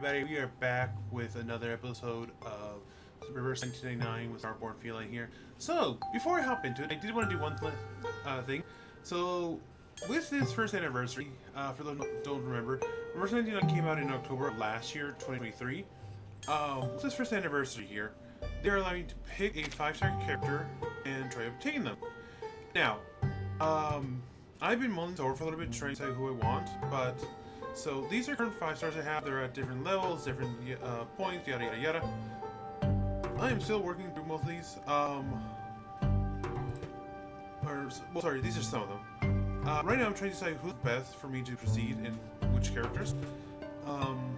everybody, we are back with another episode of Reverse 1999 with StarBornFeline here. So, before I hop into it, I did want to do one thing. So, with this first anniversary, for those who don't remember, Reverse 1999 came out in October of last year, 2023. With this first anniversary here, they're allowing you to pick a 5-star character and try to obtain them. Now, I've been mulling over for a little bit trying to decide who I want, but so these are current 5 stars I have. They're at different levels, different points, yada yada yada. I am still working through most of these. These are some of them. Right now, I'm trying to decide who's best for me to proceed in which characters. And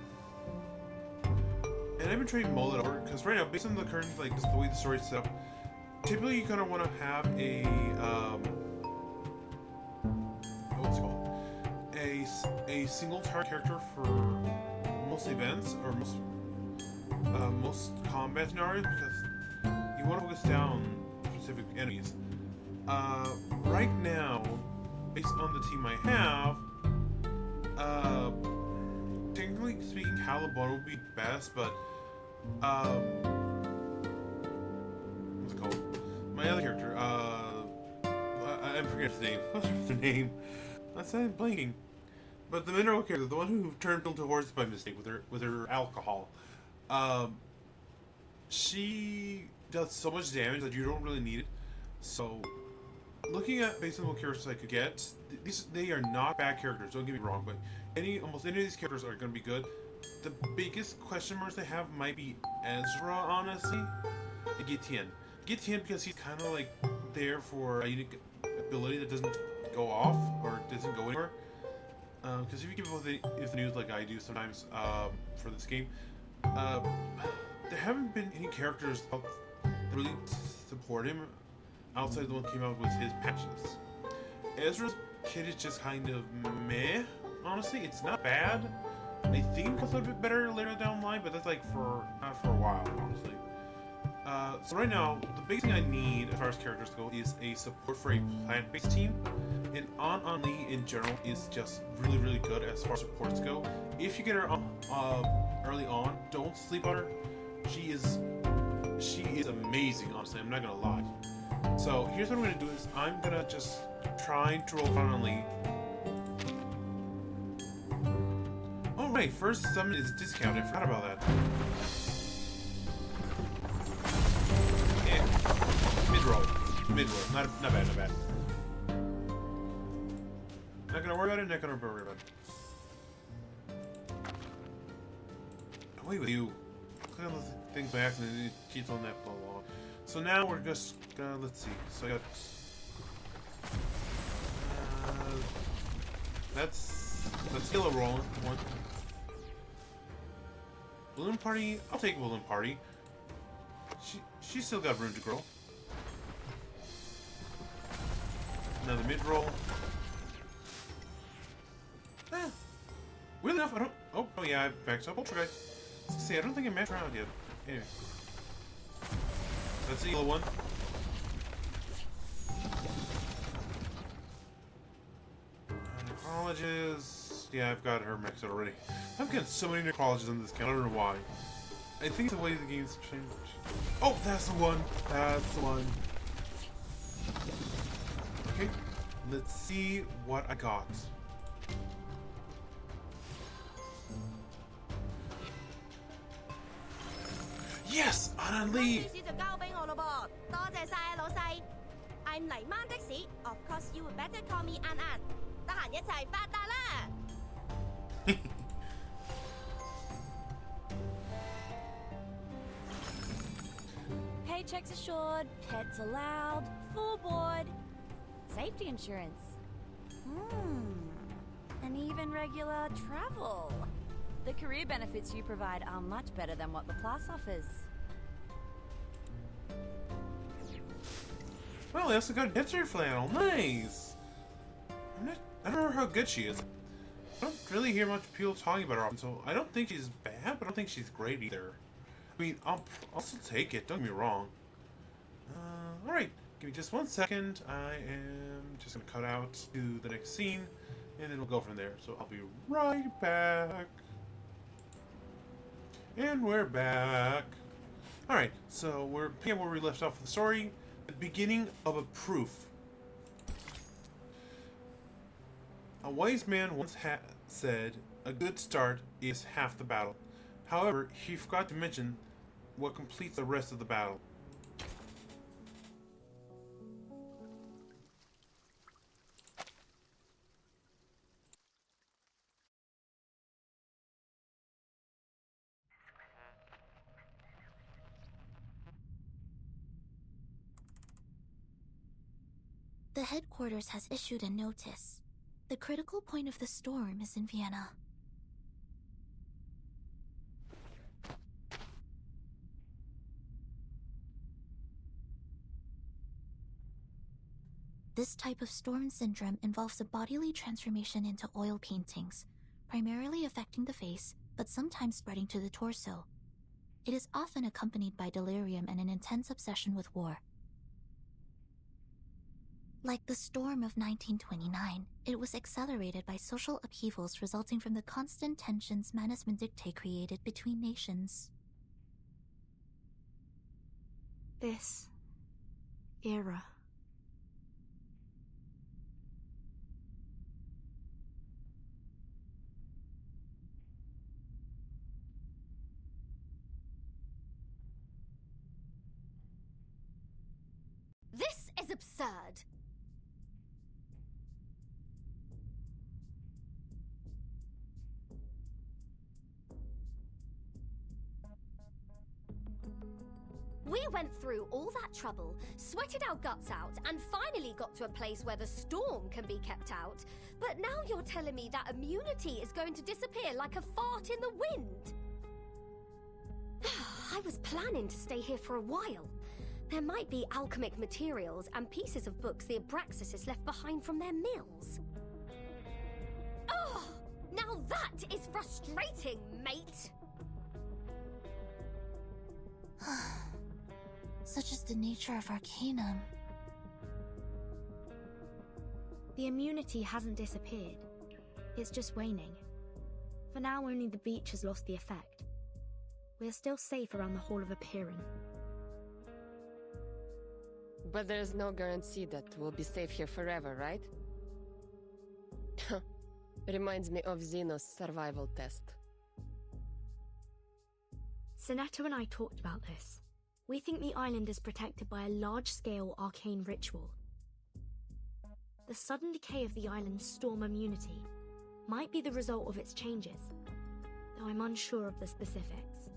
I've been trying to mull it over because right now, based on the current just the way the story's set up, typically you kind of want to have a a single target character for most events or most combat scenarios because you want to focus down specific enemies. Right now, based on the team I have, technically speaking, Caliban would be best, but what's it called? My other character, I'm forgetting his name. What's her name? I'm blanking. But the mineral character, the one who turned into horse by mistake with her alcohol, she does so much damage that you don't really need it. So, looking at based on what characters I could get, they are not bad characters. Don't get me wrong, but almost any of these characters are going to be good. The biggest question marks I have might be Ezra, honestly, and Gitian. Gitian because he's kind of like there for a unique ability that doesn't go off or doesn't go anywhere. Because if you keep up with the news like I do sometimes for this game, there haven't been any characters that really support him outside the one that came out with his patches. Ezra's kit is just kind of meh, honestly. It's not bad. I think it's a little bit better later down the line, but that's not for a while, honestly. So right now, the big thing I need as far as characters go is a support for a plant-based team. And On Lee in general is just really, really good as far as supports go. If you get her early on, don't sleep on her. She is amazing, honestly. I'm not gonna lie. So here's what I'm gonna do is I'm gonna just try to roll On Lee. Oh right, first summon is discounted. I forgot about that. Yeah, mid roll. Not bad. Not gonna worry about it, not gonna worry about it. Away with you. Click on the thing by accident and it keeps on that ball along. So now we're just gonna, let's see. So I got... that's yellow rolling. One. Balloon party, I'll take balloon party. She's still got room to grow. Another mid roll. Weirdly enough, I don't... Oh yeah, I've maxed up Ultra Guy. See, I don't think I maxed around yet. Anyway. That's the yellow one. Necrologists... Yeah, I've got her maxed out already. I've got so many Necrologists on this account, I don't know why. I think the way the game's changed... Oh, that's the one! That's the one. Okay, let's see what I got. Yes! On Lee! I'm 黎媽的士 Of course you would better call me An An 得閒一齊發達啦 Paychecks assured, pets allowed, full board, safety insurance. And even regular travel. The career benefits you provide are much better than what the Plus offers. Well, they also got Desert Flannel. Nice! I don't know how good she is. I don't really hear much people talking about her often, so I don't think she's bad, but I don't think she's great either. I mean, I'll still take it, don't get me wrong. Alright, give me just 1 second. I am just gonna cut out to the next scene, and then we'll go from there. So I'll be right back. And we're back. Alright, so we're picking up where we left off with the story. The beginning of a proof. A wise man once said, a good start is half the battle. However, he forgot to mention what completes the rest of the battle. The headquarters has issued a notice. The critical point of the storm is in Vienna. This type of storm syndrome involves a bodily transformation into oil paintings, primarily affecting the face, but sometimes spreading to the torso. It is often accompanied by delirium and an intense obsession with war. Like the storm of 1929, it was accelerated by social upheavals resulting from the constant tensions management dictate created between nations. This era. This is absurd. We went through all that trouble, sweated our guts out, and finally got to a place where the storm can be kept out. But now you're telling me that immunity is going to disappear like a fart in the wind. I was planning to stay here for a while. There might be alchemic materials and pieces of books the Abraxas left behind from their mills. Oh, now that is frustrating, mate! Such is the nature of Arcanum. The immunity hasn't disappeared. It's just waning. For now, only the beach has lost the effect. We're still safe around the Hall of Appearing. But there's no guarantee that we'll be safe here forever, right? Reminds me of Zeno's survival test. Sinetto and I talked about this. We think the island is protected by a large-scale arcane ritual. The sudden decay of the island's storm immunity might be the result of its changes, though I'm unsure of the specifics.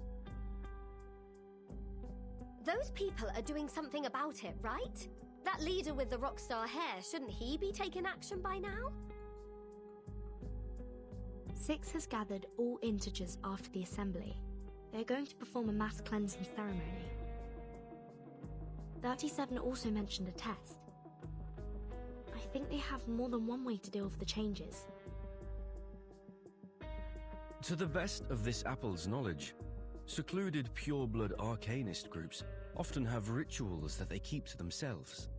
Those people are doing something about it, right? That leader with the rockstar hair, shouldn't he be taking action by now? Six has gathered all integers after the assembly. They're going to perform a mass cleansing ceremony. 37 also mentioned a test. I think they have more than one way to deal with the changes. To the best of this apple's knowledge, secluded pure-blood arcanist groups often have rituals that they keep to themselves.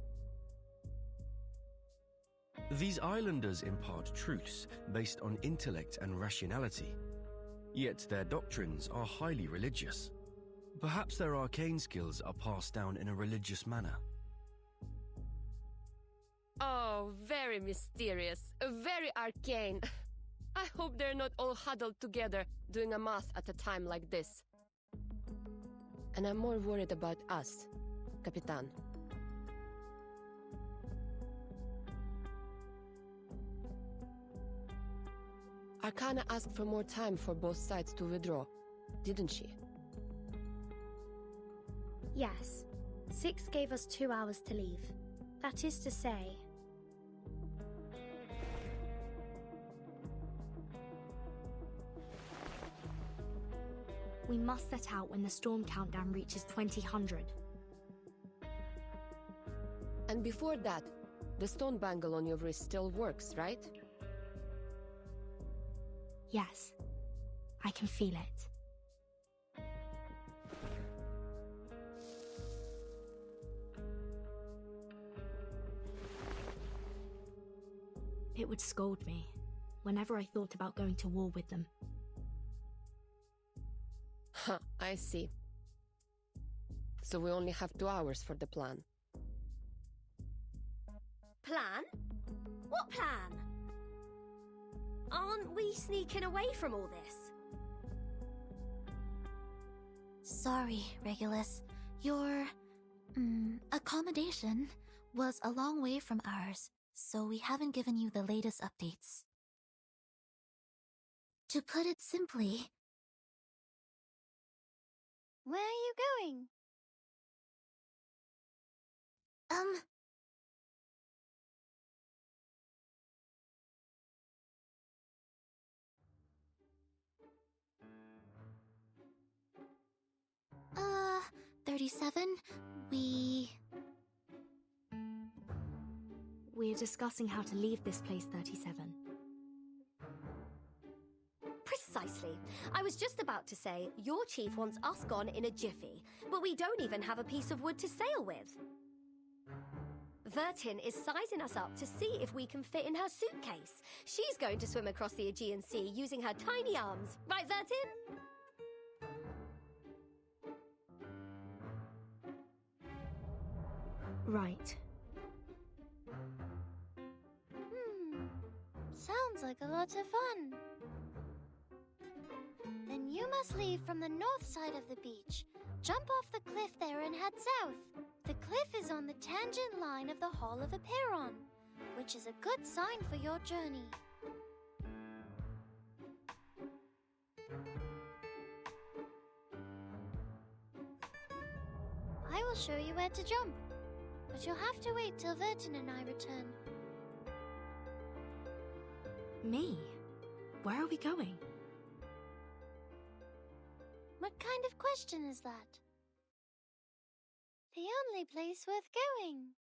These islanders impart truths based on intellect and rationality, yet their doctrines are highly religious. Perhaps their arcane skills are passed down in a religious manner. Oh, very mysterious, very arcane. I hope they're not all huddled together doing a math at a time like this. And I'm more worried about us, Capitan. Arcana asked for more time for both sides to withdraw, didn't she? Yes. Six gave us 2 hours to leave. That is to say... we must set out when the storm countdown reaches 2000. And before that, the stone bangle on your wrist still works, right? Yes. I can feel it. It would scold me whenever I thought about going to war with them. Huh, I see. So we only have 2 hours for the plan. Plan? What plan? Aren't we sneaking away from all this? Sorry, Regulus. Your accommodation was a long way from ours, so we haven't given you the latest updates. To put it simply... Where are you going? Uh, 37, We're discussing how to leave this place, 37. Precisely. I was just about to say, your chief wants us gone in a jiffy, but we don't even have a piece of wood to sail with. Vertin is sizing us up to see if we can fit in her suitcase. She's going to swim across the Aegean Sea using her tiny arms. Right, Vertin? Right. Sounds like a lot of fun. Then you must leave from the north side of the beach. Jump off the cliff there and head south. The cliff is on the tangent line of the Hall of Aperon, which is a good sign for your journey. I will show you where to jump, but you'll have to wait till Vertin and I return. Me? Where are we going? What kind of question is that? The only place worth going.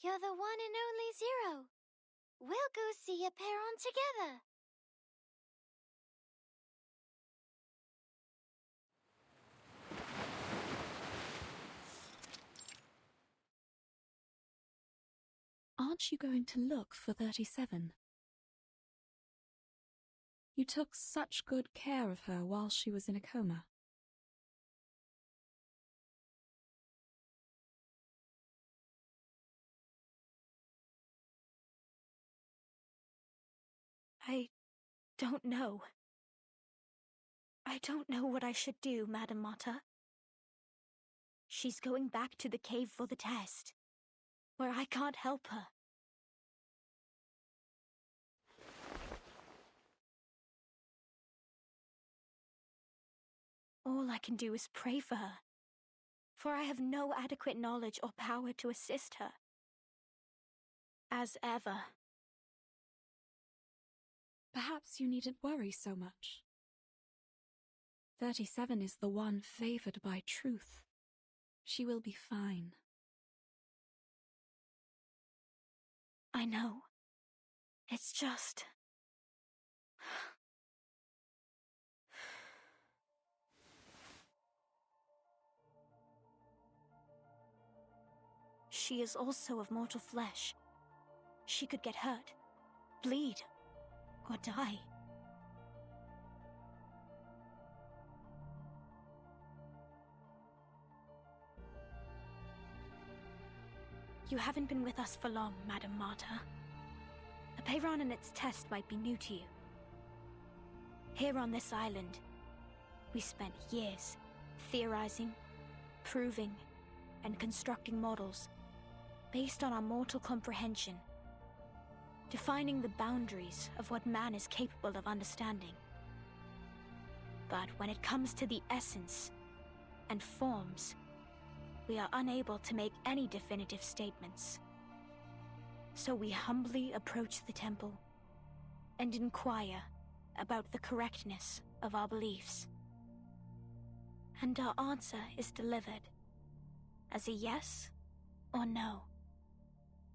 You're the one and only Zero. We'll go see Aperon together. Aren't you going to look for 37? You took such good care of her while she was in a coma. I don't know. I don't know what I should do, Madam Mata. She's going back to the cave for the test, where I can't help her. All I can do is pray for her, for I have no adequate knowledge or power to assist her. As ever. Perhaps you needn't worry so much. 37 is the one favored by truth. She will be fine. I know. It's just... She is also of mortal flesh. She could get hurt, bleed, or die. You haven't been with us for long, Madam Marta. Aperon and its test might be new to you. Here on this island, we spent years theorizing, proving, and constructing models based on our mortal comprehension, defining the boundaries of what man is capable of understanding. But when it comes to the essence and forms, we are unable to make any definitive statements. So we humbly approach the temple and inquire about the correctness of our beliefs. And our answer is delivered as a yes or no,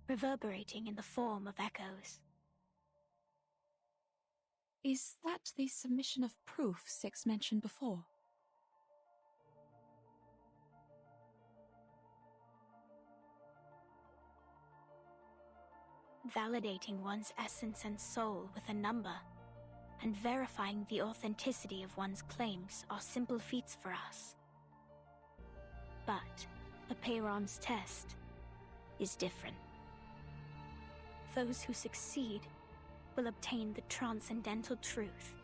reverberating in the form of echoes. Is that the submission of proof Six mentioned before? Validating one's essence and soul with a number, and verifying the authenticity of one's claims are simple feats for us. But a Peyron's test is different. Those who succeed will obtain the transcendental truth.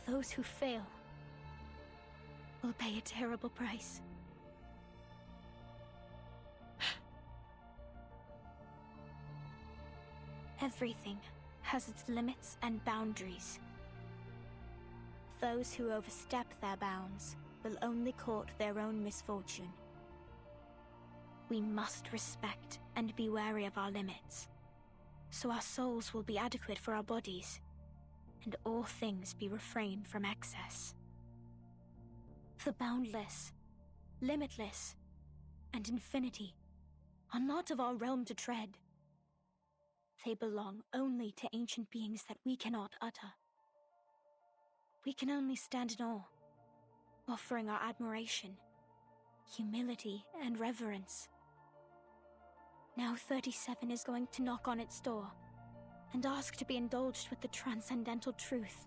Those who fail will pay a terrible price. Everything has its limits and boundaries. Those who overstep their bounds will only court their own misfortune. We must respect and be wary of our limits, so our souls will be adequate for our bodies, and all things be refrained from excess. The boundless, limitless, and infinity are not of our realm to tread. They belong only to ancient beings that we cannot utter. We can only stand in awe, offering our admiration, humility, and reverence. Now 37 is going to knock on its door and ask to be indulged with the transcendental truth.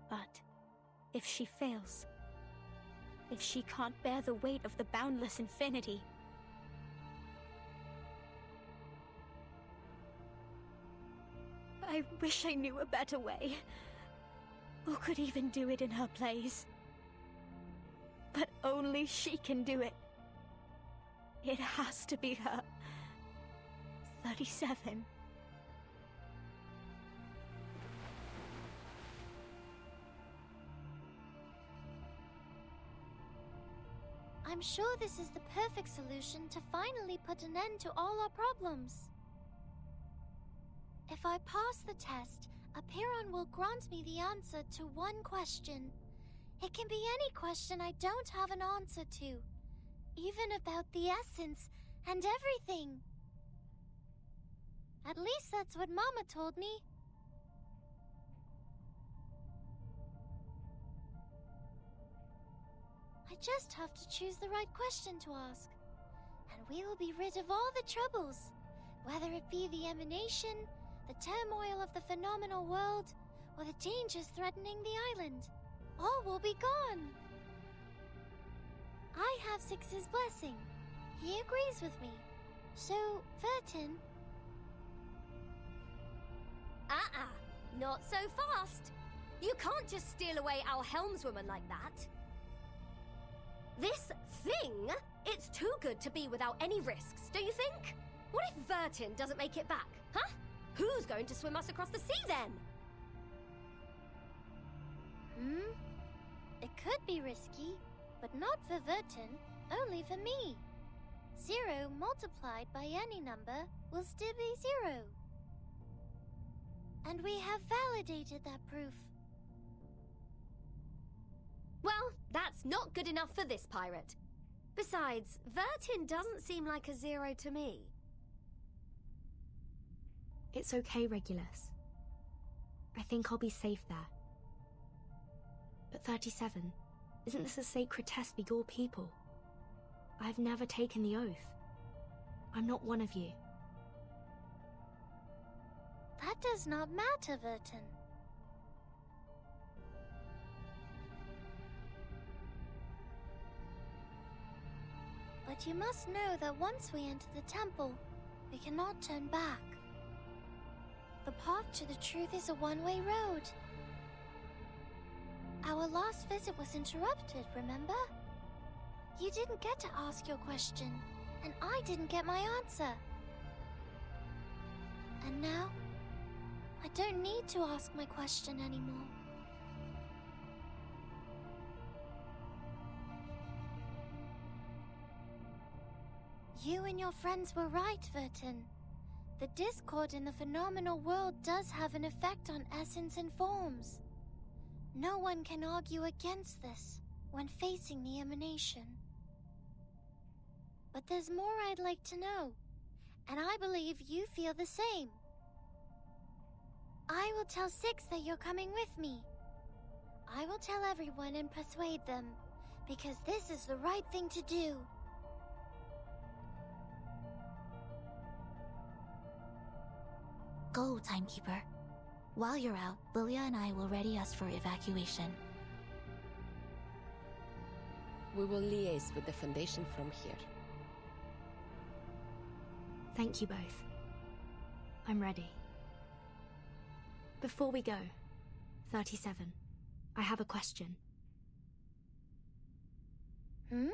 But if she fails, if she can't bear the weight of the boundless infinity, I wish I knew a better way, or could even do it in her place. But only she can do it. It has to be her. 37. I'm sure this is the perfect solution to finally put an end to all our problems. If I pass the test, Apiron will grant me the answer to one question. It can be any question I don't have an answer to, even about the essence and everything. At least that's what Mama told me. I just have to choose the right question to ask, and we will be rid of all the troubles, whether it be the emanation, the turmoil of the phenomenal world, or the dangers threatening the island. All will be gone. I have Six's blessing. He agrees with me. So, Vertin... Not so fast. You can't just steal away our helmswoman like that. This thing, it's too good to be without any risks, don't you think? What if Vertin doesn't make it back, huh? Who's going to swim us across the sea then? It could be risky, but not for Vertin, only for me. 0 multiplied by any number will still be 0. And we have validated that proof. Well, that's not good enough for this pirate. Besides, Vertin doesn't seem like a 0 to me. It's okay, Regulus. I think I'll be safe there. But 37, isn't this a sacred test for your people? I've never taken the oath. I'm not one of you. That does not matter, Vertin. But you must know that once we enter the temple, we cannot turn back. The path to the truth is a one-way road. Our last visit was interrupted, remember? You didn't get to ask your question, and I didn't get my answer. And now, I don't need to ask my question anymore. You and your friends were right, Vertin. The discord in the phenomenal world does have an effect on essence and forms. No one can argue against this when facing the emanation. But there's more I'd like to know, and I believe you feel the same. I will tell Six that you're coming with me. I will tell everyone and persuade them, because this is the right thing to do. Go, Timekeeper. While you're out, Lilia and I will ready us for evacuation. We will liaise with the Foundation from here. Thank you both. I'm ready. Before we go, 37, I have a question. Hmm?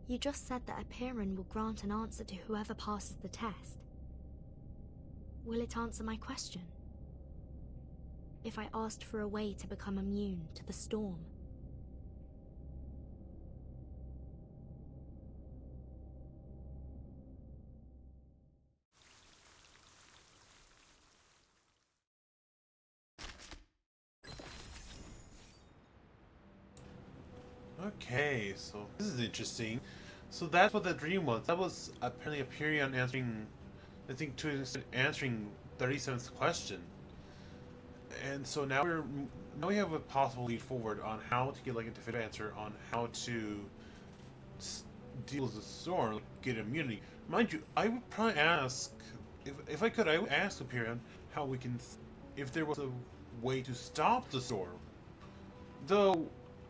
You just said that a Piran will grant an answer to whoever passes the test. Will it answer my question? If I asked for a way to become immune to the storm? Okay, so this is interesting. So that's what the dream was. That was apparently a period on answering, I think, to answering 37th question. And so now we have a possible lead forward on how to get like a definitive answer on how to deal with the storm, like, get immunity. Mind you, I would probably ask if I could. I would ask Superior how we can, if there was a way to stop the storm. Though,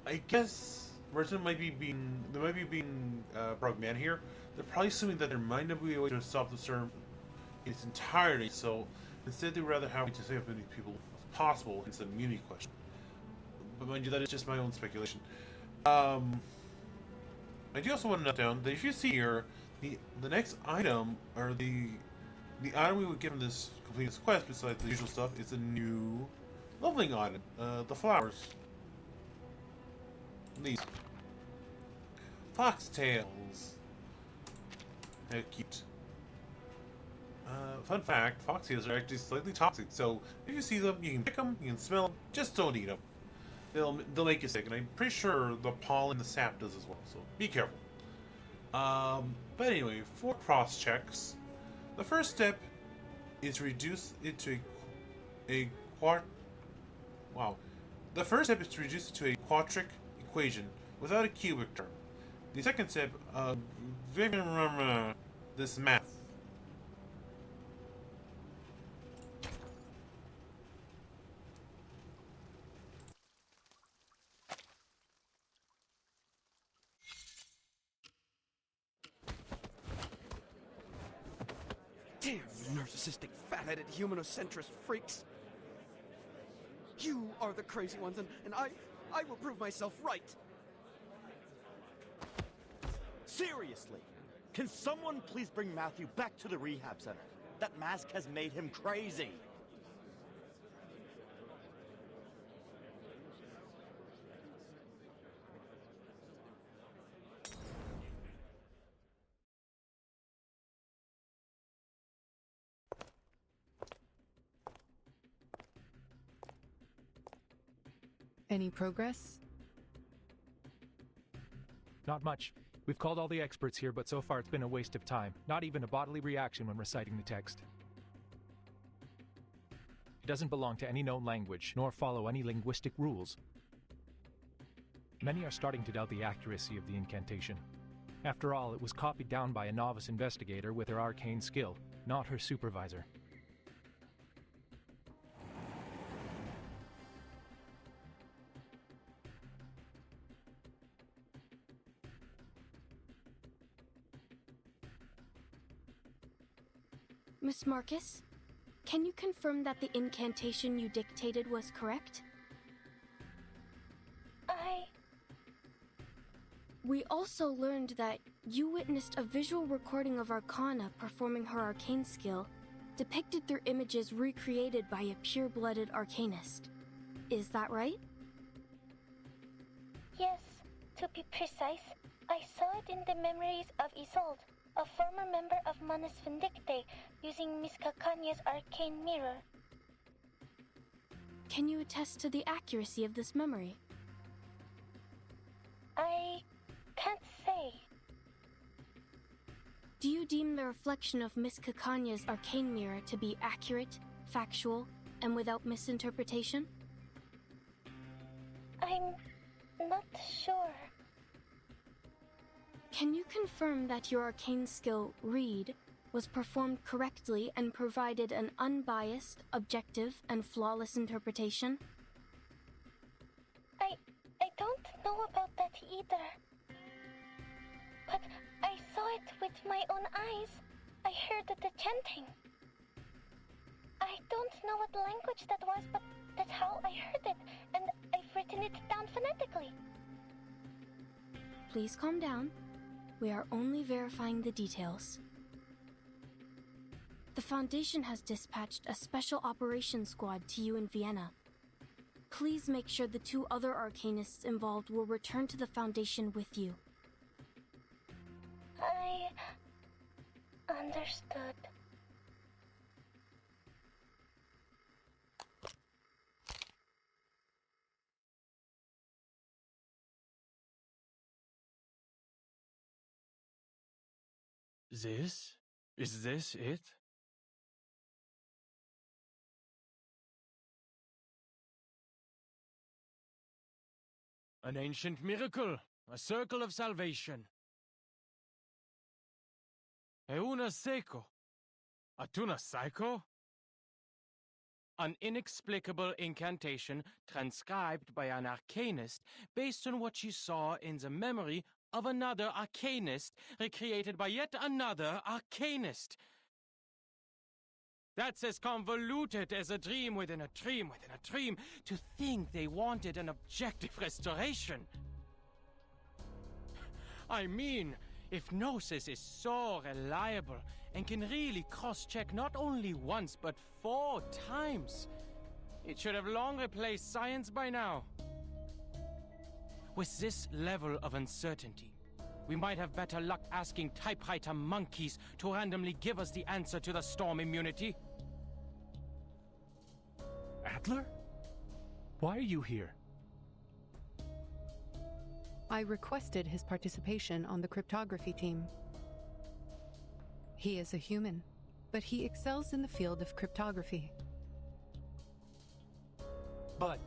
I guess Resident might be being pragmatic here. They're probably assuming that there might not be a way to stop the storm in its entirety. So instead, they'd rather have to save as many people as possible. It's an immunity question. But mind you, that is just my own speculation. I do also want to note down that if you see here, the next item, or the item we would get from this completing this quest, besides the usual stuff, is a new leveling item. The flowers. These foxtails. How cute. Fun fact, foxtails are actually slightly toxic, so if you see them, you can pick them, you can smell them, just don't eat them. They'll make you sick, and I'm pretty sure the pollen, the sap does as well, so be careful. But anyway, for cross checks, the first step is to reduce it to a The first step is to reduce it to a quadratic equation without a cubic term. The second step, this math. Damn you narcissistic, fat-headed, humanocentrist freaks! You are the crazy ones, and I will prove myself right! Seriously! Can someone please bring Matthew back to the rehab center? That mask has made him crazy! Any progress? Not much. We've called all the experts here, but so far it's been a waste of time. Not even a bodily reaction when reciting the text. It doesn't belong to any known language, nor follow any linguistic rules. Many are starting to doubt the accuracy of the incantation. After all, it was copied down by a novice investigator with her arcane skill, not her supervisor. Miss Marcus, can you confirm that the incantation you dictated was correct? We also learned that you witnessed a visual recording of Arcana performing her arcane skill, depicted through images recreated by a pure-blooded arcanist. Is that right? Yes, to be precise, I saw it in the memories of Isolde, a former member of Manus Vindicte, using Miss Cacanya's arcane mirror. Can you attest to the accuracy of this memory? I can't say. Do you deem the reflection of Miss Cacanya's arcane mirror to be accurate, factual, and without misinterpretation? I'm not sure. Can you confirm that your arcane skill, Read, was performed correctly and provided an unbiased, objective, and flawless interpretation? I don't know about that either. But I saw it with my own eyes. I heard the chanting. I don't know what language that was, but that's how I heard it, and I've written it down phonetically. Please calm down. We are only verifying the details. The Foundation has dispatched a special operations squad to you in Vienna. Please make sure the 2 other arcanists involved will return to the Foundation with you. I understood. This? Is this it? An ancient miracle, a circle of salvation. Euna seco. Atuna psycho? An inexplicable incantation transcribed by an arcanist based on what she saw in the memory of another arcanist recreated by yet another arcanist. That's as convoluted as a dream within a dream within a dream. To think they wanted an objective restoration. I mean, if Gnosis is so reliable and can really cross-check not only once but 4 times, it should have long replaced science by now. With this level of uncertainty, we might have better luck asking typewriter monkeys to randomly give us the answer to the storm immunity. Adler? Why are you here? I requested his participation on the cryptography team. He is a human, but he excels in the field of cryptography. But...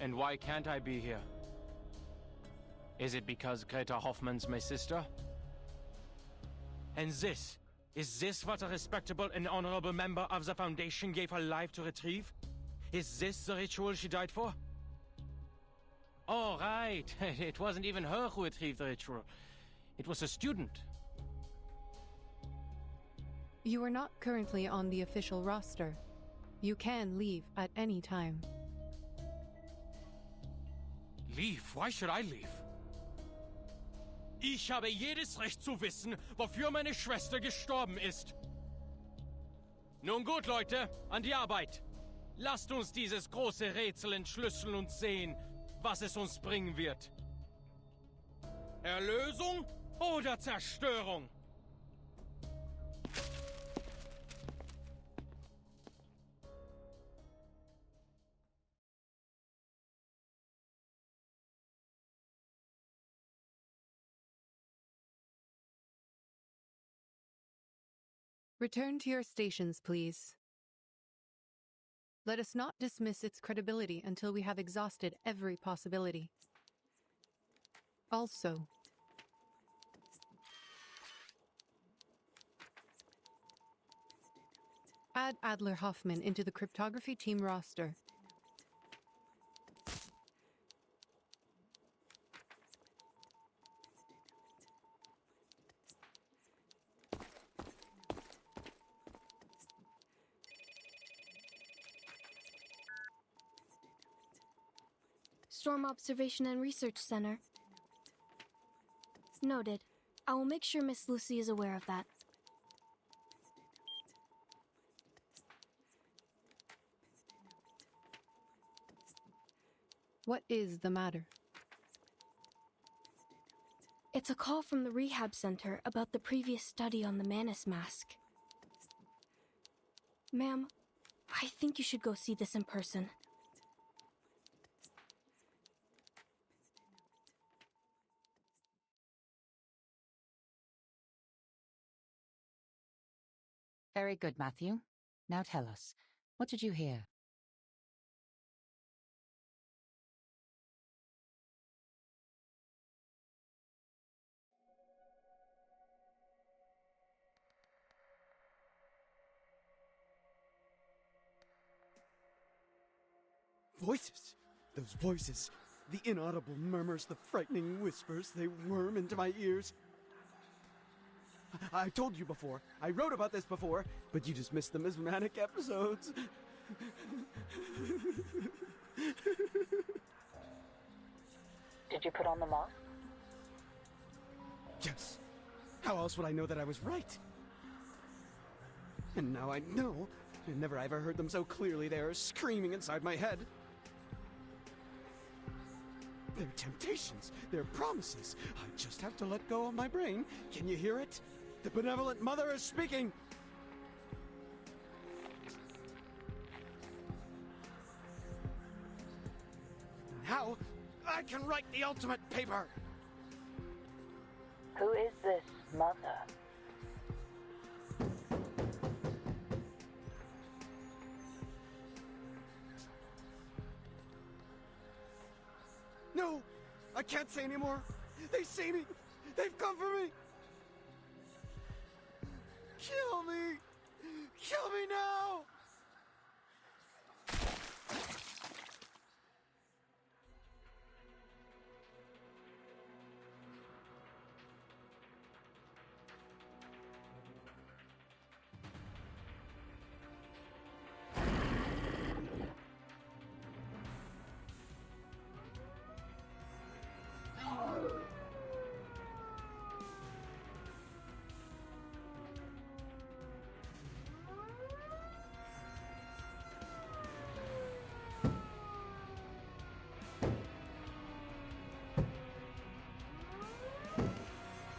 And why can't I be here? Is it because Greta Hoffman's my sister? And is this what a respectable and honorable member of the Foundation gave her life to retrieve? Is this the ritual she died for? Oh, right. It wasn't even her who retrieved the ritual. It was a student. You are not currently on the official roster. You can leave at any time. Leave? Why should I leave? Ich habe jedes Recht zu wissen, wofür meine Schwester gestorben ist. Nun gut, Leute, an die Arbeit. Lasst uns dieses große Rätsel entschlüsseln und sehen, was es uns bringen wird. Erlösung oder Zerstörung? Return to your stations, please. Let us not dismiss its credibility until we have exhausted every possibility. Also, add Adler Hoffman into the cryptography team roster. Storm Observation and Research Center. Noted. I will make sure Miss Lucy is aware of that. What is the matter? It's a call from the rehab center about the previous study on the Manus mask. Ma'am, I think you should go see this in person. Very good, Matthew. Now tell us, what did you hear? Voices! Those voices! The inaudible murmurs, the frightening whispers, they worm into my ears. I told you before, I wrote about this before, but you just missed the mesmeric episodes. Did you put on the mask? Yes. How else would I know that I was right? And now I know. I never ever heard them so clearly. They are screaming inside my head. They're temptations. They're promises. I just have to let go of my brain. Can you hear it? The benevolent mother is speaking. Now, I can write the ultimate paper. Who is this mother? No, I can't say anymore. They see me. They've come for me. Kill me. Kill me now.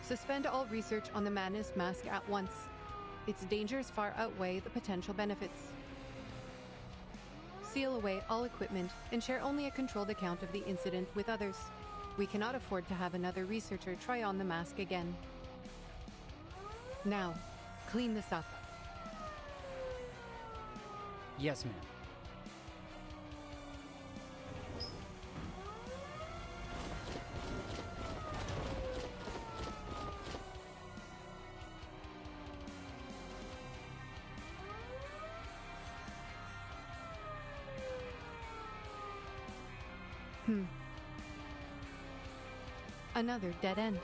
Suspend all research on the Madness Mask at once. Its dangers far outweigh the potential benefits. Seal away all equipment and share only a controlled account of the incident with others. We cannot afford to have another researcher try on the mask again. Now, clean this up. Yes, ma'am. Another dead end.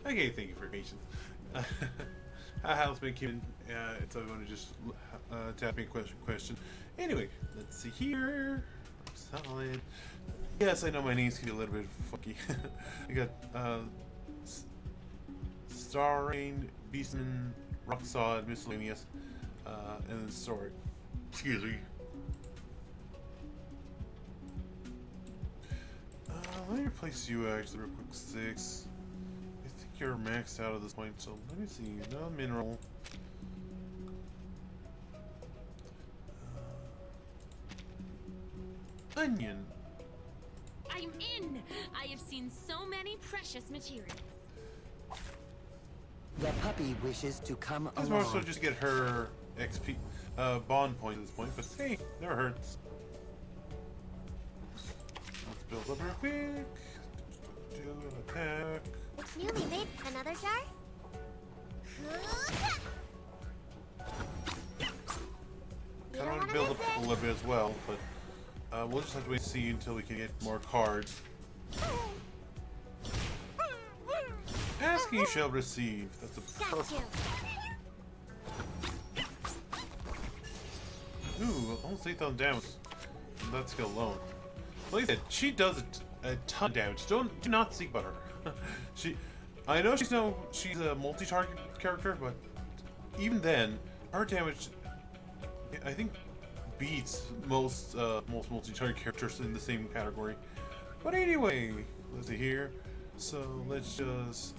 Okay, thank you for your patience. How's been keeping? So I want to just tap me a question. Anyway, let's see here. Solid. Yes, I know my names can be a little bit funky. I got Starrain, Beastman, Rocksod, Miscellaneous, and then Sword. Excuse me. Let me replace you actually real quick. 6. You're maxed out at this point, so let me see. No mineral. Onion. I'm in! I have seen so many precious materials. The puppy wishes to come It's along. more so just get her XP bond point at this point, but hey, never hurts. Let's build up real quick. Do an attack. It's newly made. Another jar? Kind of want to build up a little bit as well, but we'll just have to wait and see until we can get more cards. Asking shall receive. That's a perfect. Ooh, almost 8,000 damage. That skill alone. Like I said, she does a ton of damage. Do not speak about her. I know she's a multi-target character, but even then, Our damage, I think, beats most multi-target characters in the same category. But anyway, let's see here. So let's just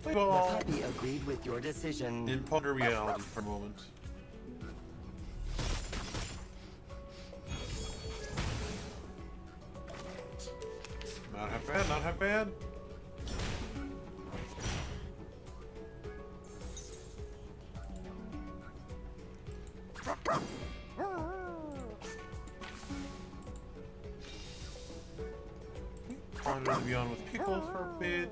play ball. The puppy agreed with your decision. And ponder reality for a moment. Not half bad, not half bad. I'm gonna be on with Pickles for a bit.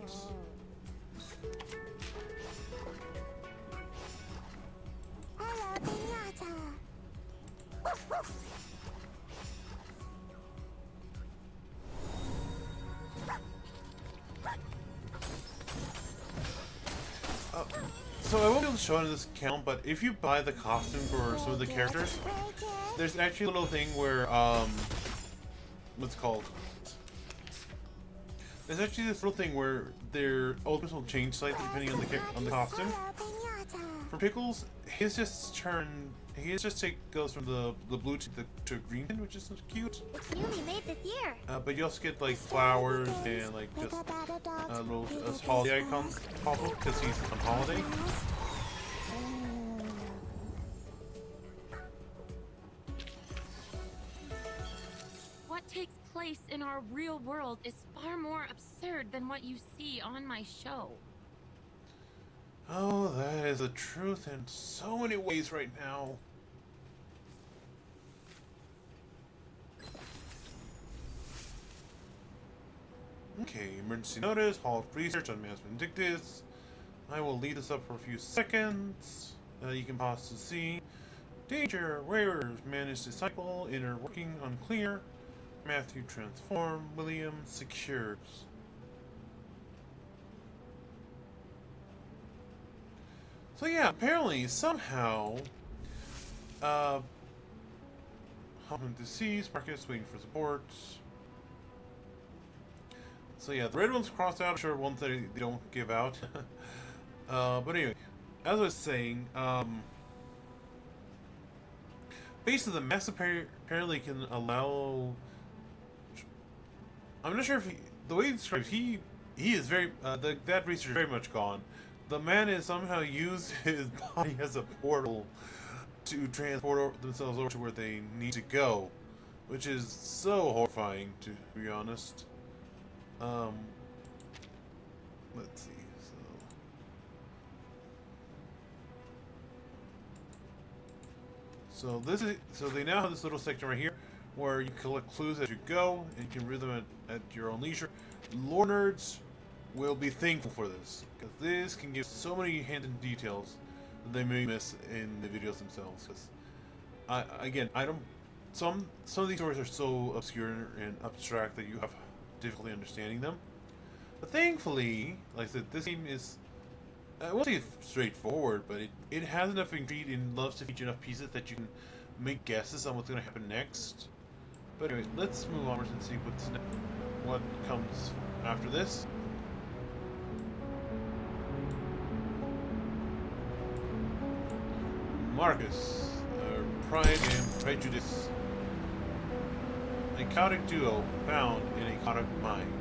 So I won't be able to show it in this count, but if you buy the costume for some of the characters, there's actually a little thing where, what's it called? There's actually this little thing where their ultimates will change slightly depending on the costume. For Pickles, his just goes from the blue to green, which is cute. It's newly made this year. But you also get like flowers and like just little holiday icons possible because he's on holiday. What takes place in our real world is far more absurd than what you see on my show. Oh, that is the truth in so many ways right now. Okay, emergency notice, halt research on Mass Vindictus. I will lead us up for a few seconds. You can pause to see. Danger, wearers, managed disciple, inner working unclear. Matthew transform, William secures. So yeah, apparently, somehow, Hoffman deceased, Marcus waiting for support. So yeah, the red ones crossed out, sure, ones that they don't give out. But anyway, as I was saying, basically the mass apparently can allow... I'm not sure if the way he describes, he is very, that research is very much gone. The man has somehow used his body as a portal to transport themselves over to where they need to go, which is so horrifying, to be honest. Let's see. So they now have this little section right here where you collect clues as you go and you can read them at your own leisure. Lore nerds will be thankful for this, because this can give so many hidden details that they may miss in the videos themselves. Because, again, some of these stories are so obscure and abstract that you have difficulty understanding them. But thankfully, like I said, this game is, I won't say straightforward, but it has enough intrigue and loves to feature enough pieces that you can make guesses on what's going to happen next. But anyway, let's move onwards and see what comes after this. Marcus, Pride and Prejudice. A chaotic duo found in a chaotic mind.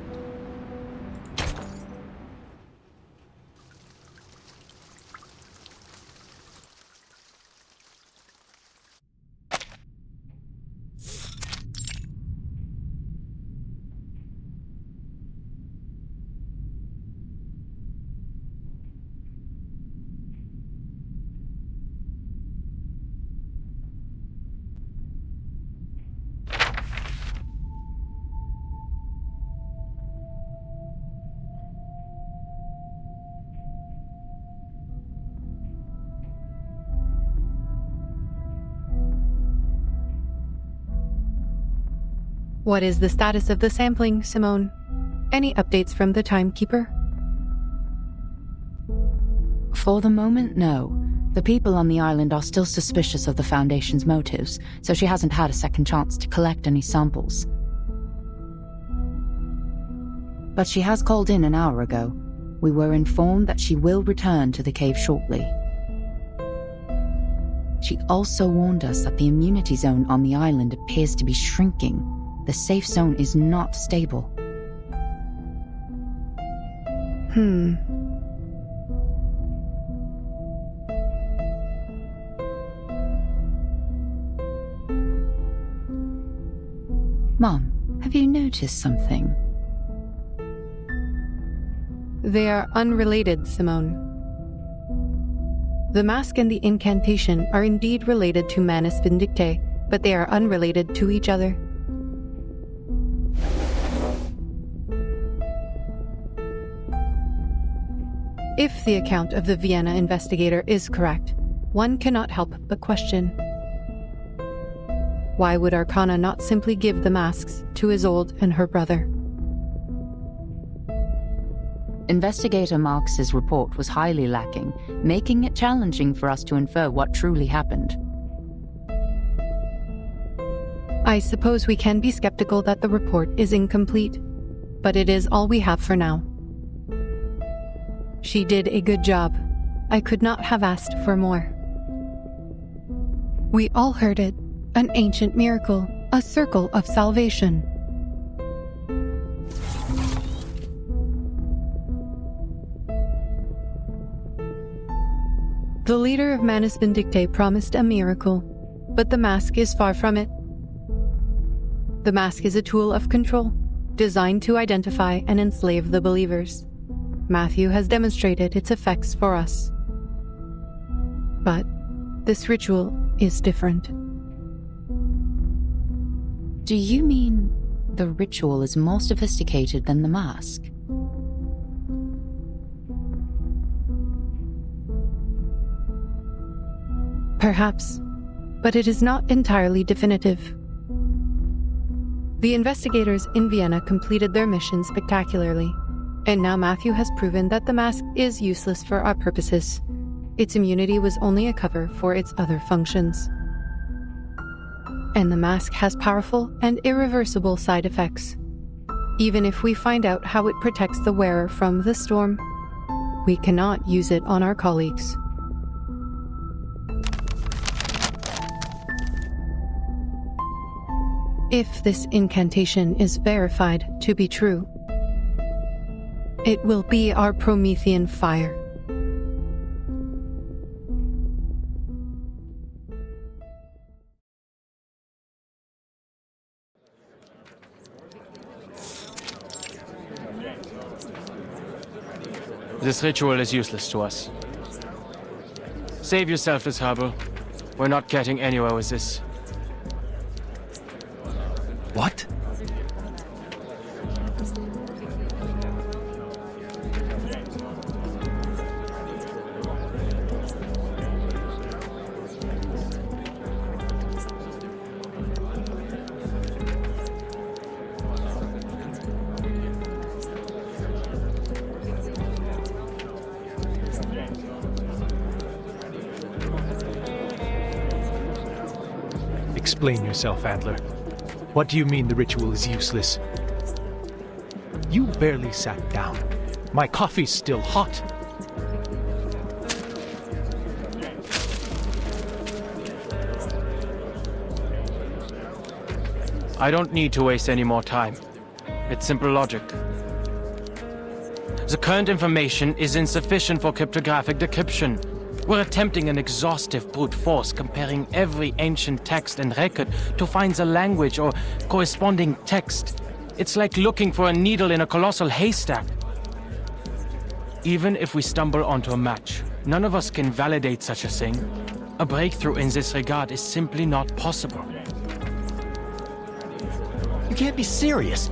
What is the status of the sampling, Simone? Any updates from the timekeeper? For the moment, no. The people on the island are still suspicious of the Foundation's motives, so she hasn't had a second chance to collect any samples. But she has called in an hour ago. We were informed that she will return to the cave shortly. She also warned us that the immunity zone on the island appears to be shrinking. The safe zone is not stable. Mom, have you noticed something? They are unrelated, Simone. The mask and the incantation are indeed related to Manus Vindictae, but they are unrelated to each other. If the account of the Vienna investigator is correct, one cannot help but question. Why would Arcana not simply give the masks to Isolde and her brother? Investigator Marx's report was highly lacking, making it challenging for us to infer what truly happened. I suppose we can be skeptical that the report is incomplete, but it is all we have for now. She did a good job. I could not have asked for more. We all heard it. An ancient miracle, a circle of salvation. The leader of Manus Vindictae promised a miracle, but the mask is far from it. The mask is a tool of control, designed to identify and enslave the believers. Matthew has demonstrated its effects for us. But this ritual is different. Do you mean the ritual is more sophisticated than the mask? Perhaps, but it is not entirely definitive. The investigators in Vienna completed their mission spectacularly, and now Matthew has proven that the mask is useless for our purposes. Its immunity was only a cover for its other functions. And the mask has powerful and irreversible side effects. Even if we find out how it protects the wearer from the storm, we cannot use it on our colleagues. If this incantation is verified to be true, it will be our Promethean fire. This ritual is useless to us. Save yourself this trouble. We're not getting anywhere with this. What? Explain yourself, Adler. What do you mean the ritual is useless? You barely sat down. My coffee's still hot. I don't need to waste any more time. It's simple logic. The current information is insufficient for cryptographic decryption. We're attempting an exhaustive brute force, comparing every ancient text and record to find the language or corresponding text. It's like looking for a needle in a colossal haystack. Even if we stumble onto a match, none of us can validate such a thing. A breakthrough in this regard is simply not possible. You can't be serious.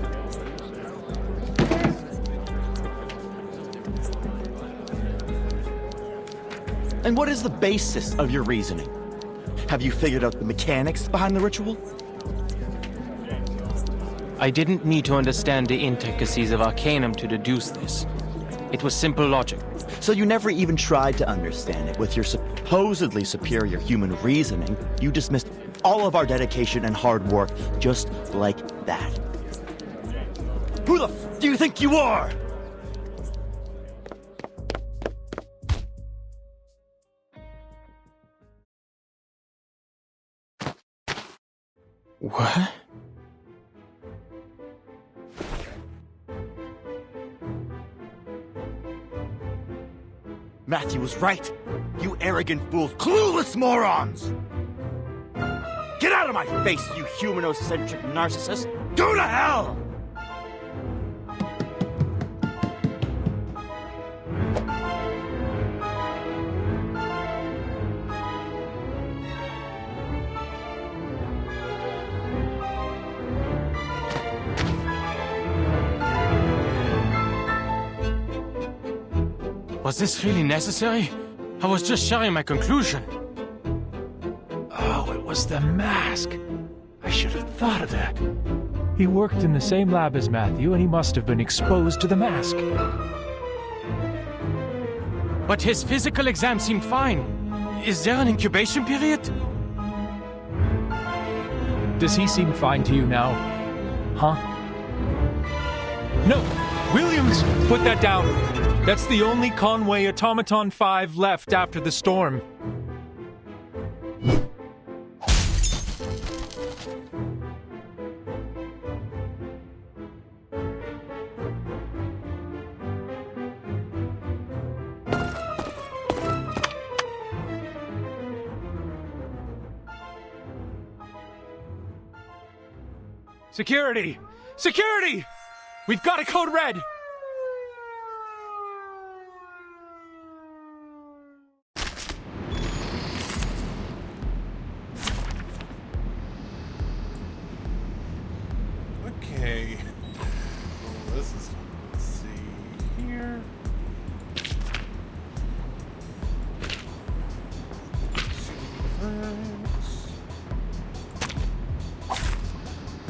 And what is the basis of your reasoning? Have you figured out the mechanics behind the ritual? I didn't need to understand the intricacies of Arcanum to deduce this. It was simple logic. So you never even tried to understand it. With your supposedly superior human reasoning, you dismissed all of our dedication and hard work just like that. Who the f do you think you are? What? Matthew was right. You arrogant fools, clueless morons! Get out of my face, you humanocentric narcissist! Go to hell! Was this really necessary? I was just sharing my conclusion. Oh, it was the mask. I should have thought of that. He worked in the same lab as Matthew, and he must have been exposed to the mask. But his physical exam seemed fine. Is there an incubation period? Does he seem fine to you now? Huh? No! Williams, put that down! That's the only Conway Automaton 5 left after the storm. Security! Security! We've got a code red! Okay. Well, this is fun. Let's see here.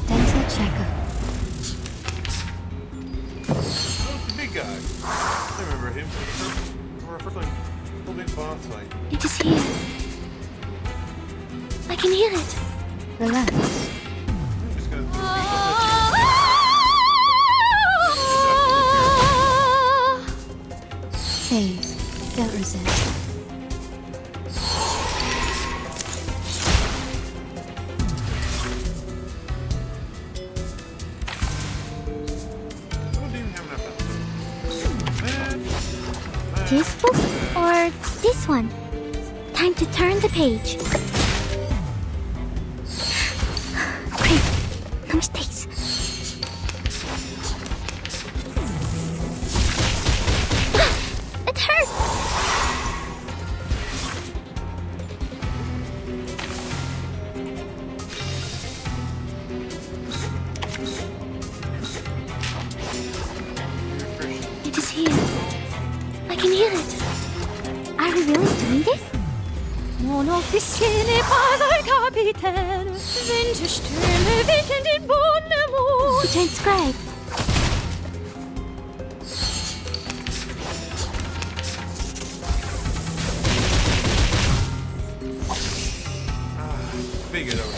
Dental checker. Oh, the big guy. I remember him from our first like little big boss fight. It is here. I can hear it. Relax. I'm just gonna Please, don't resist. This book or this one? Time to turn the page. Great, no mistakes. It hurts! It is here. I can hear it. Are we really doing this? Mon officier n'est pas un capitaine. Wenn die Stürme wecken den Boden To transcribe. figured out.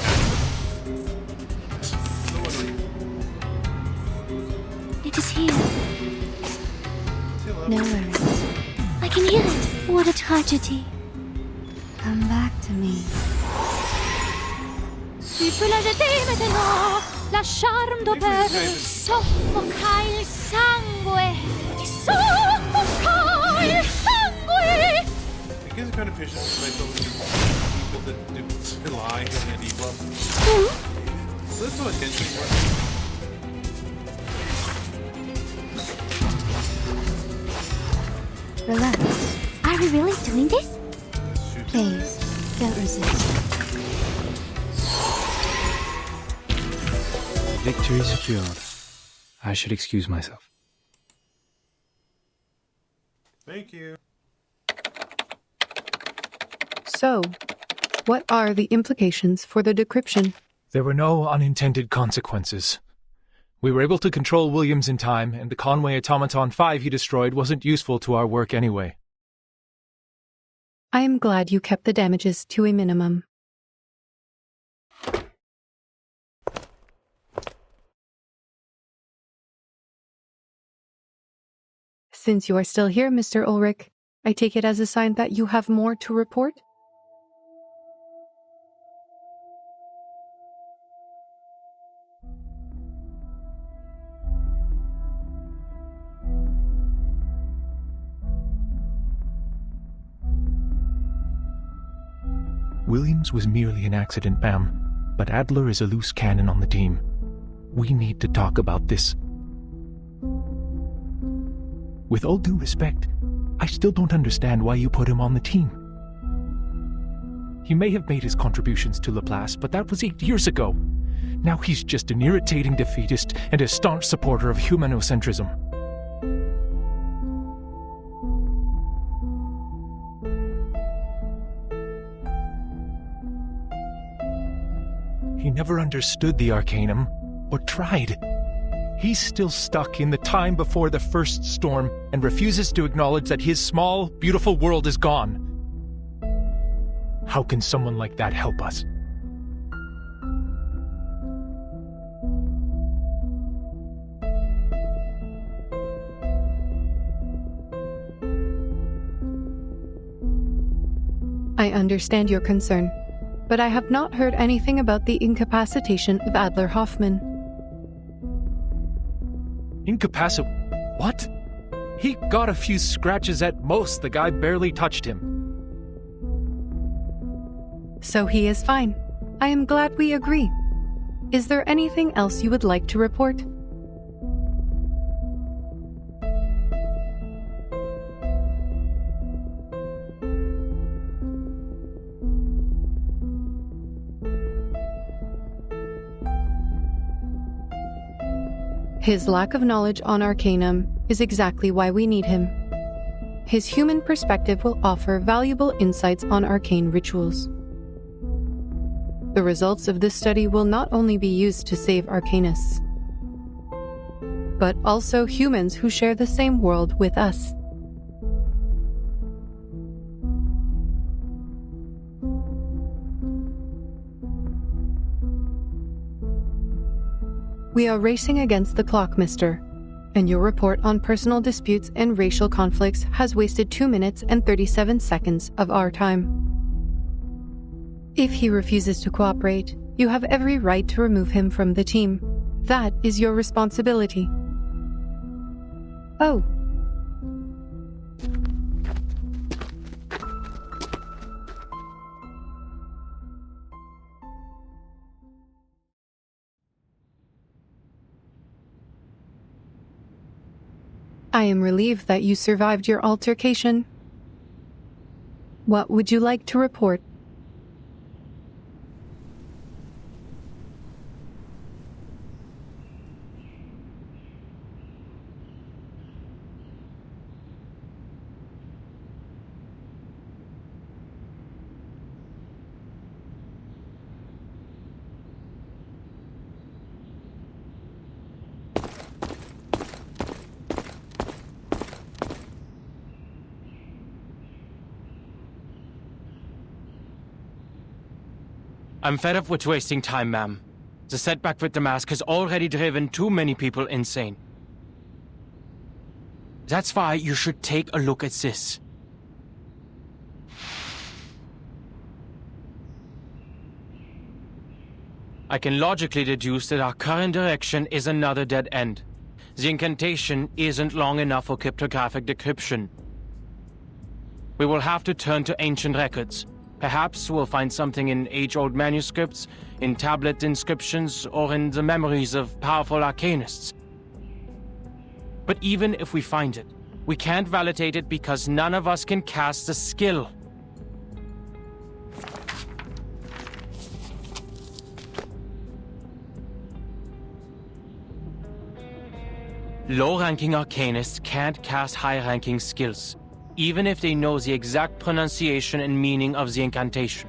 It is here. No worries. I can hear it. What a tragedy. Come back to me. Tu peux la jeter maintenant. La charme d'opère soffoca il sangue. Ti soffoca il sangue. I guess it kind of fishes with the lie and the evil. So that's so intentionally working. Relax. Are we really doing this? Please, don't resist. Victory secured. I should excuse myself. Thank you. So, what are the implications for the decryption? There were no unintended consequences. We were able to control Williams in time, and the Conway Automaton 5 he destroyed wasn't useful to our work anyway. I am glad you kept the damages to a minimum. Since you are still here, Mr. Ulrich, I take it as a sign that you have more to report? Williams was merely an accident, ma'am, but Adler is a loose cannon on the team. We need to talk about this. With all due respect, I still don't understand why you put him on the team. He may have made his contributions to Laplace, but that was 8 years ago. Now he's just an irritating defeatist and a staunch supporter of humanocentrism. He never understood the Arcanum, or tried. He's still stuck in the time before the first storm and refuses to acknowledge that his small, beautiful world is gone. How can someone like that help us? I understand your concern, but I have not heard anything about the incapacitation of Adler Hoffman. What? He got a few scratches at most. The guy barely touched him. So he is fine. I am glad we agree. Is there anything else you would like to report? His lack of knowledge on Arcanum is exactly why we need him. His human perspective will offer valuable insights on arcane rituals. The results of this study will not only be used to save Arcanists, but also humans who share the same world with us. We are racing against the clock, mister, and your report on personal disputes and racial conflicts has wasted 2 minutes and 37 seconds of our time. If he refuses to cooperate, you have every right to remove him from the team. That is your responsibility. Oh. I am relieved that you survived your altercation. What would you like to report? I'm fed up with wasting time, ma'am. The setback with the mask has already driven too many people insane. That's why you should take a look at this. I can logically deduce that our current direction is another dead end. The incantation isn't long enough for cryptographic decryption. We will have to turn to ancient records. Perhaps we'll find something in age-old manuscripts, in tablet inscriptions, or in the memories of powerful arcanists. But even if we find it, we can't validate it because none of us can cast the skill. Low-ranking arcanists can't cast high-ranking skills, even if they know the exact pronunciation and meaning of the incantation.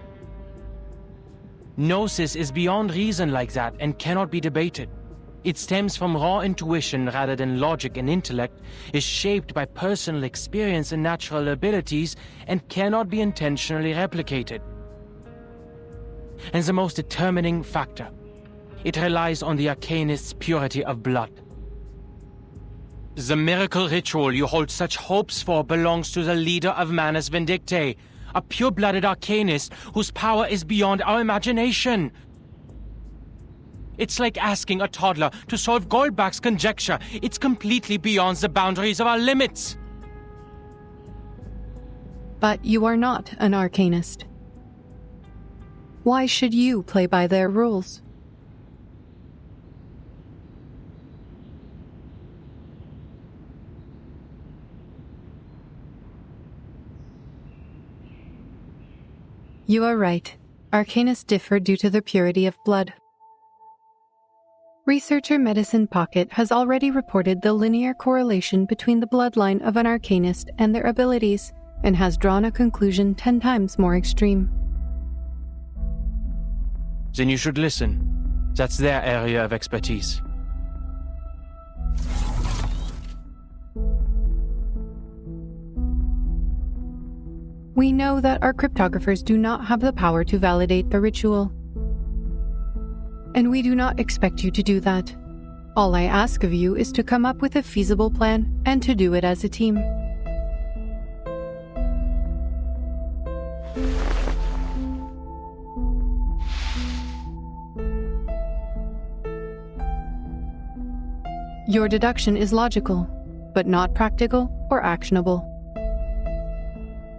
Gnosis is beyond reason like that and cannot be debated. It stems from raw intuition rather than logic and intellect, is shaped by personal experience and natural abilities, and cannot be intentionally replicated. And the most determining factor, it relies on the arcanist's purity of blood. The miracle ritual you hold such hopes for belongs to the leader of Manus Vindictae, a pure-blooded arcanist whose power is beyond our imagination. It's like asking a toddler to solve Goldbach's conjecture. It's completely beyond the boundaries of our limits. But you are not an arcanist. Why should you play by their rules? You are right. Arcanists differ due to their purity of blood. Researcher Medicine Pocket has already reported the linear correlation between the bloodline of an arcanist and their abilities, and has drawn a conclusion 10 times more extreme. Then you should listen. That's their area of expertise. We know that our cryptographers do not have the power to validate the ritual. And we do not expect you to do that. All I ask of you is to come up with a feasible plan and to do it as a team. Your deduction is logical, but not practical or actionable.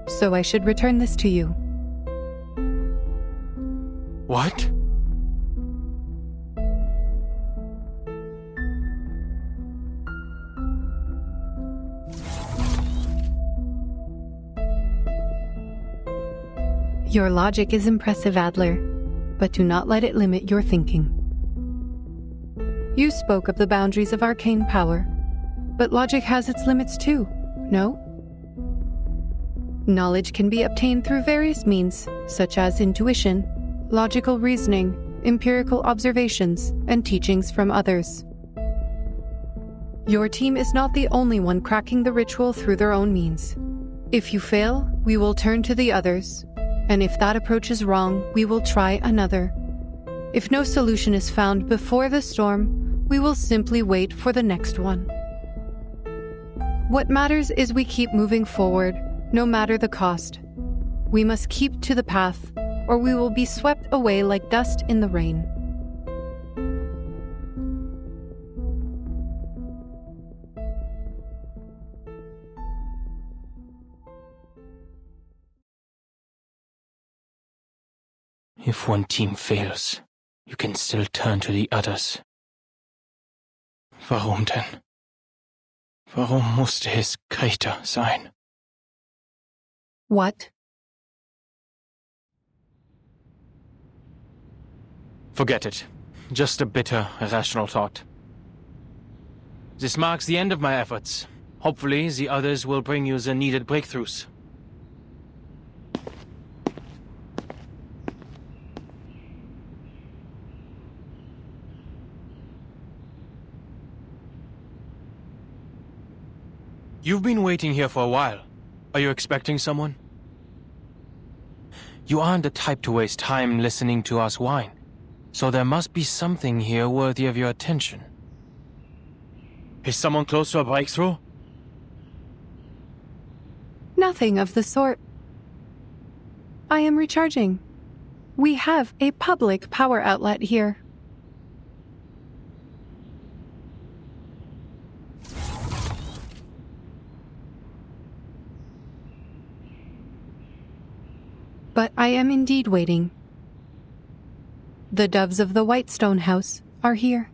So I should return this to you. What? Your logic is impressive, Adler, but do not let it limit your thinking. You spoke of the boundaries of arcane power, but logic has its limits too, no? Knowledge can be obtained through various means, such as intuition, logical reasoning, empirical observations, and teachings from others. Your team is not the only one cracking the ritual through their own means. If you fail, we will turn to the others, and if that approach is wrong, we will try another. If no solution is found before the storm, we will simply wait for the next one. What matters is we keep moving forward, no matter the cost. We must keep to the path, or we will be swept away like dust in the rain. If one team fails, you can still turn to the others. Warum denn? Warum musste es Greta sein? What? Forget it. Just a bitter, irrational thought. This marks the end of my efforts. Hopefully, the others will bring you the needed breakthroughs. You've been waiting here for a while. Are you expecting someone? You aren't the type to waste time listening to us whine, so there must be something here worthy of your attention. Is someone close to a breakthrough? Nothing of the sort. I am recharging. We have a public power outlet here. But I am indeed waiting. The doves of the Whitestone House are here.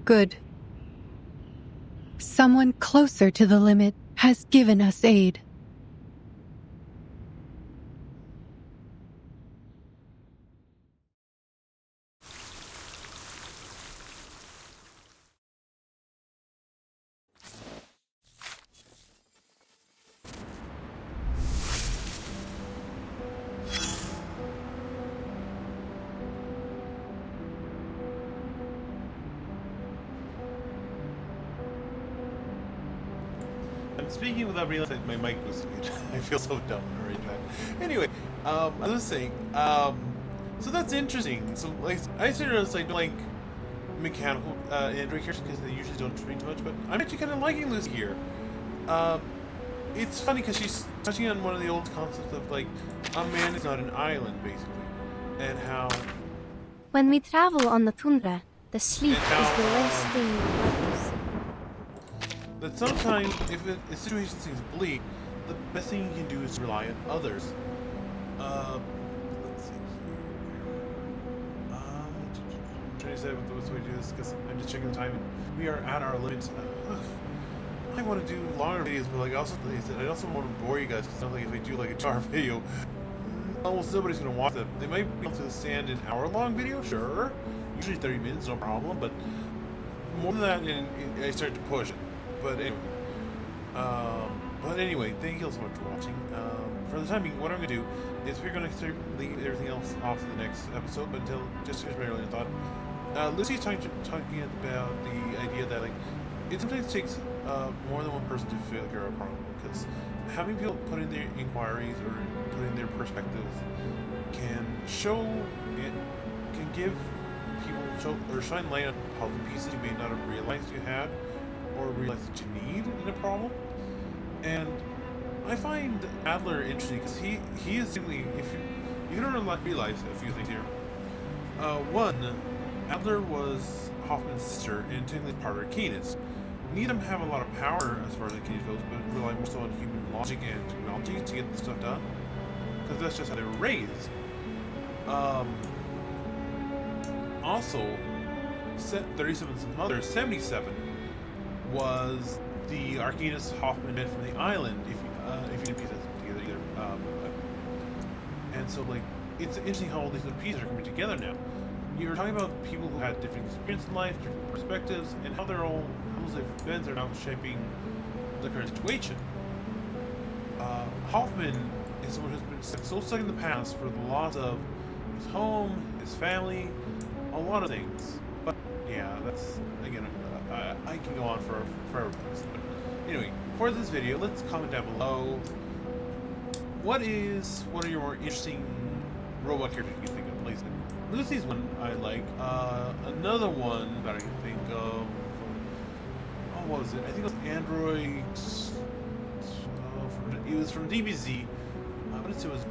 Good. Someone closer to the limit has given us aid. I'm speaking without realizing that my mic was muted. I feel so dumb when I read that. Anyway, I was saying, so that's interesting. So, like, I consider us like mechanical Android characters because they usually don't train too much, but I'm actually kind of liking Lucy here. It's funny because she's touching on one of the old concepts of like a man is not an island, basically, and how When we travel on the tundra, the sleep is the last thing we notice. That sometimes, if a situation seems bleak, the best thing you can do is to rely on others. Let's see here. 27, what's the way to do this? Because I'm just checking the time, and we are at our limits. I want to do longer videos, but like I also want to bore you guys, because I don't think if I do like a jar video, almost nobody's going to watch that. They might be able to stand an hour-long video, sure. Usually 30 minutes, no problem, but more than that, and I start to push it. But anyway, thank you all so much for watching. For the time being, what I'm going to do is we're going to leave everything else off to the next episode, but until, just to finish my earlier thought, Lucy's talking about the idea that like it sometimes takes more than one person to figure out a problem, because having people put in their inquiries or put in their perspectives can give people or shine light on puzzle pieces you may not have realized you had or realized that you need in a problem. And I find Adler interesting because he is simply, if you don't realize a few things here. One, Adler was Hoffman's sister and technically part of Arcanus. Neither of them have a lot of power as far as Arcanus goes, but rely more so on human logic and technology to get the stuff done, because that's just how they were raised. Also, 37's mother, 77, was the Arcanus Hoffman met from the island, if you didn't piece that together either. And so, like, it's interesting how all these little pieces are coming together now. You're talking about people who had different experiences in life, different perspectives, and how those events are now shaping the current situation. Hoffman is someone who's been so stuck in the past for the loss of his home, his family, a lot of things. But yeah, that's, again, I can go on forever. But anyway, for this video, let's comment down below. What are your more interesting robot characters you can think of? Like, Lucy's one I like. Another one that I can think of. Oh, what was it? I think it was Android. It was from DBZ. What did it say? It was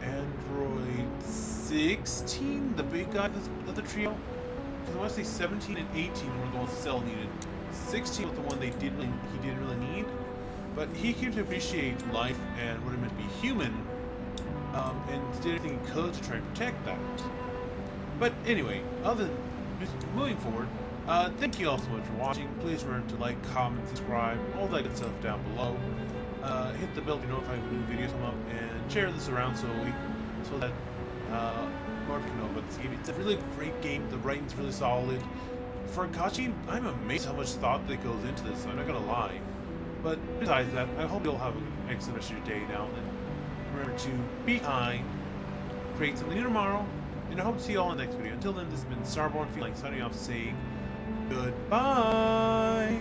Android 16, the big guy of the trio. Because I want to say 17 and 18 were the ones Cell needed. 16 was the one he didn't really need. But he came to appreciate life and what it meant to be human, and did everything he could to try and protect that. But anyway, other than just moving forward, thank you all so much for watching. Please remember to like, comment, subscribe, all that good stuff down below. Hit the bell to be notified when new videos come up, and share this around so that more people know about this game. It's a really great game. The writing's really solid. For a gacha, I'm amazed how much thought that goes into this. I'm not gonna lie. But besides that, I hope you'll have an excellent rest of your day now, and remember to be kind, create something new tomorrow, and I hope to see you all in the next video. Until then, this has been StarBornFeline signing off, saying goodbye.